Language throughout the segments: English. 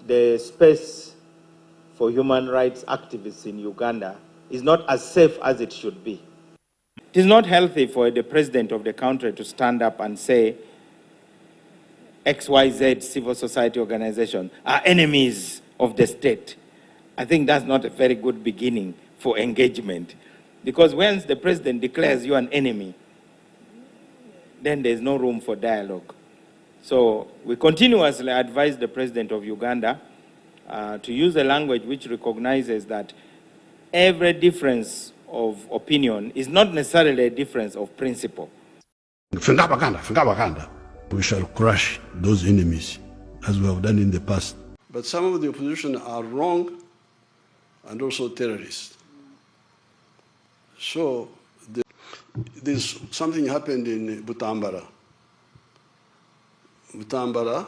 the space for human rights activists in Uganda is not as safe as it should be. It is not healthy for the president of the country to stand up and say XYZ civil society organization are enemies of the state. I think that's not a very good beginning for engagement, because once the president declares you an enemy, then there's no room for dialogue. So we continuously advise the president of Uganda to use a language which recognizes that every difference of opinion is not necessarily a difference of principle. We shall crush those enemies as we have done in the past. But some of the opposition are wrong and also terrorists. So there's something happened in Butambara. Butambara,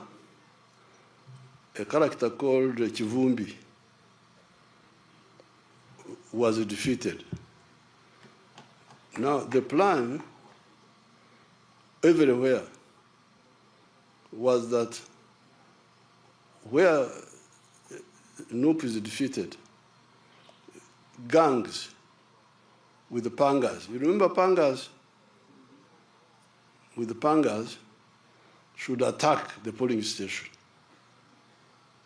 a character called Chivumbi was defeated. Now the plan everywhere was that where Nup is defeated, gangs with the pangas. You remember pangas? With the pangas should attack the polling station.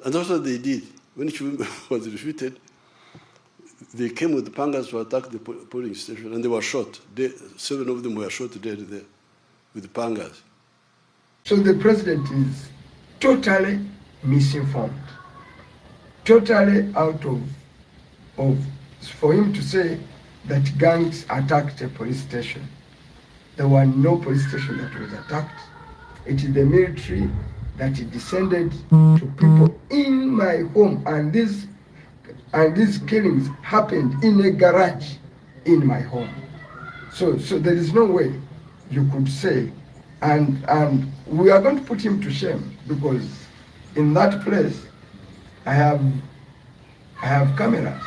And that's what they did. When Chivumbi was defeated, they came with the pangas to attack the polling station, and they were shot. 7 of them were shot dead there with the pangas. So the president is totally misinformed, totally out of for him to say that gangs attacked a police station. There were no police station that was attacked. It is the military that descended to people in my home, and these killings happened in a garage in my home. So there is no way you could say, and we are going to put him to shame, because in that place I have cameras.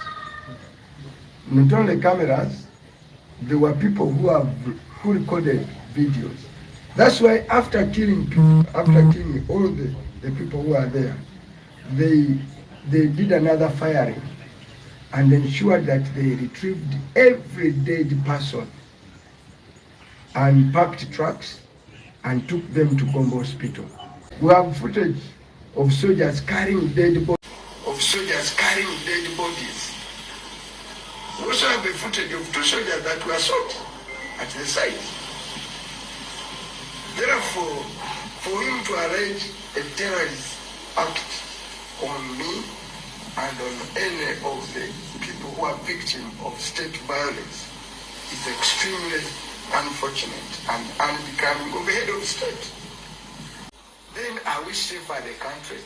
Not only cameras, there were people who recorded videos. That's why after killing people, after killing all the people who are there, they did another firing and ensured that they retrieved every dead person and packed trucks and took them to Gombe Hospital. We have footage of soldiers carrying dead bodies. We also have a footage of 2 soldiers that were shot at the site. Therefore, for him to arrange a terrorist act on me and on any of the people who are victims of state violence is extremely unfortunate and unbecoming of the head of state. Then I wish safer the country.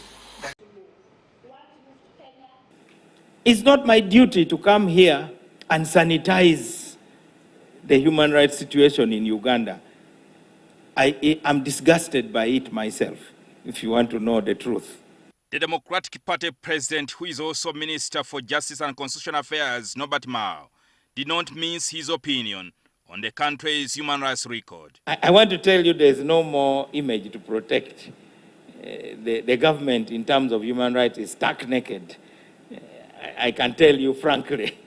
It's not my duty to come here and sanitize the human rights situation in Uganda. I'm disgusted by it myself, if you want to know the truth. The Democratic Party president, who is also Minister for Justice and Constitutional Affairs, Nobert Mao, did not mince his opinion on the country's human rights record. I want to tell you there's no more image to protect. The government in terms of human rights is stark naked. I can tell you frankly.